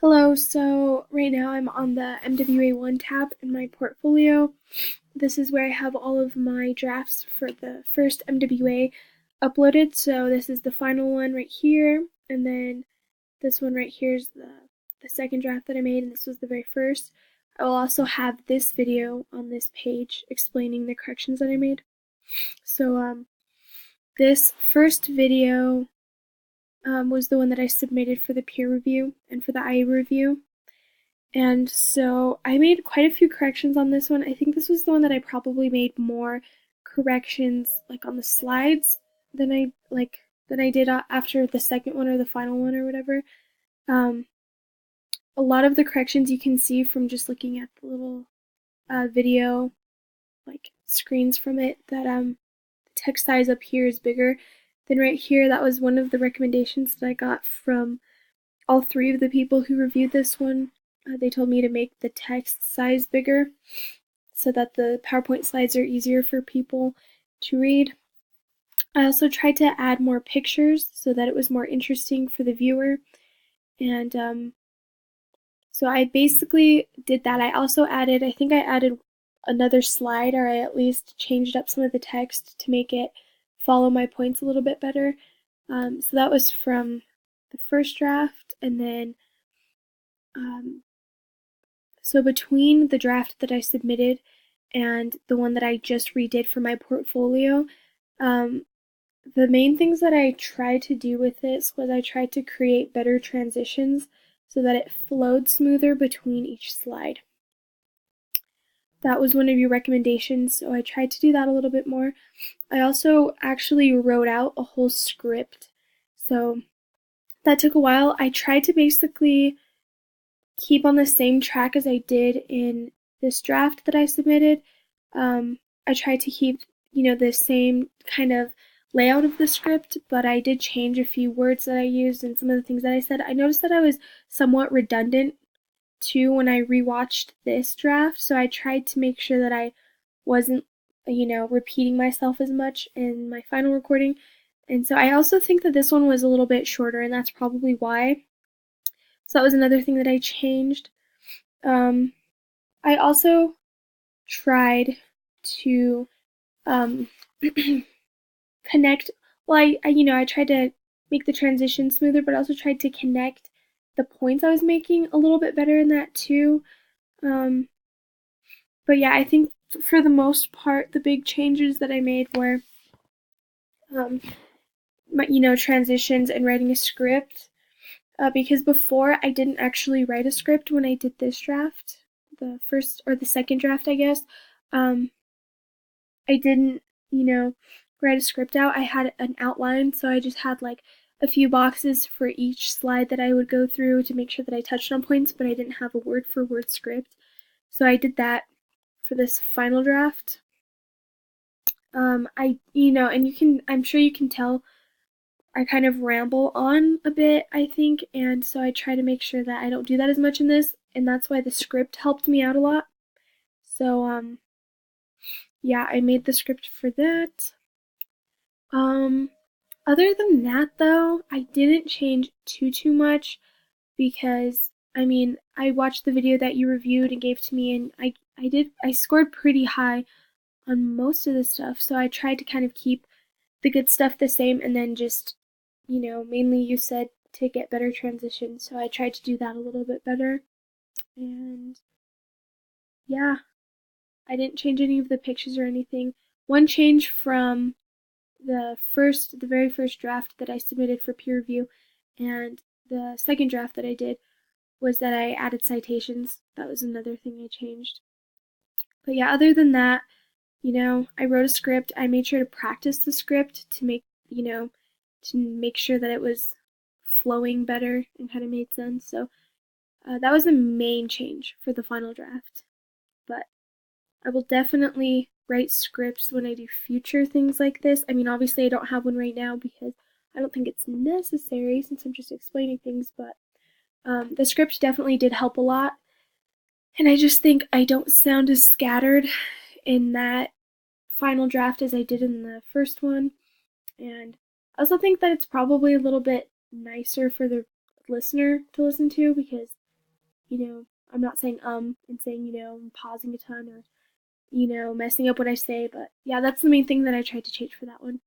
Hello, so right now I'm on the MWA1 tab in my portfolio. This is where I have all of my drafts for the first MWA uploaded. So this is the final one right here, and then this one right here is the second draft that I made, and this was the very first. I will also have this video on this page explaining the corrections that I made. So this first video was the one that I submitted for the peer review and for the IA review. And so I made quite a few corrections on this one. I think this was the one that I probably made more corrections like on the slides than I did after the second one or the final one or whatever. A lot of the corrections you can see from just looking at the little video like screens from it that the text size up here is bigger than right here. That was one of the recommendations that I got from all three of the people who reviewed this one. They told me to make the text size bigger so that the PowerPoint slides are easier for people to read. I also tried to add more pictures so that it was more interesting for the viewer. And so I basically did that. I think I added another slide, or I at least changed up some of the text to make it follow my points a little bit better. So that was from the first draft, and then so between the draft that I submitted and the one that I just redid for my portfolio, the main things that I tried to do with this was I tried to create better transitions so that it flowed smoother between each slide. That was one of your recommendations, so I tried to do that a little bit more. I also actually wrote out a whole script, so that took a while. I tried to basically keep on the same track as I did in this draft that I submitted. I tried to keep, the same kind of layout of the script, but I did change a few words that I used and some of the things that I said. I noticed that I was somewhat redundant too when I rewatched this draft, so I tried to make sure that I wasn't, repeating myself as much in my final recording. And so I also think that this one was a little bit shorter, and that's probably why. So that was another thing that I changed. I also tried to connect. Well, I tried to make the transition smoother, but I also tried to connect the points I was making a little bit better in that too. But yeah, I think for the most part, the big changes that I made were, transitions and writing a script. Because before I didn't actually write a script when I did this draft, the first or the second draft, I guess. I didn't, write a script out. I had an outline, so I just had like a few boxes for each slide that I would go through to make sure that I touched on points, but I didn't have a word for word script. So I did that for this final draft. And I'm sure you can tell I kind of ramble on a bit, I think, and so I try to make sure that I don't do that as much in this, and that's why the script helped me out a lot. So, yeah, I made the script for that. Other than that, though, I didn't change too much because, I watched the video that you reviewed and gave to me, and I scored pretty high on most of the stuff, so I tried to kind of keep the good stuff the same, and then just, mainly you said to get better transitions, so I tried to do that a little bit better. And yeah, I didn't change any of the pictures or anything. One change from the very first draft that I submitted for peer review and the second draft that I did was that I added citations. That was another thing I changed. But yeah, other than that, I wrote a script. I made sure to practice the script to make sure that it was flowing better and kind of made sense. So that was the main change for the final draft. But I will definitely write scripts when I do future things like this. Obviously I don't have one right now because I don't think it's necessary since I'm just explaining things, but the script definitely did help a lot. And I just think I don't sound as scattered in that final draft as I did in the first one. And I also think that it's probably a little bit nicer for the listener to listen to because I'm not saying and saying, I'm pausing a ton or, messing up what I say, but yeah, that's the main thing that I tried to change for that one.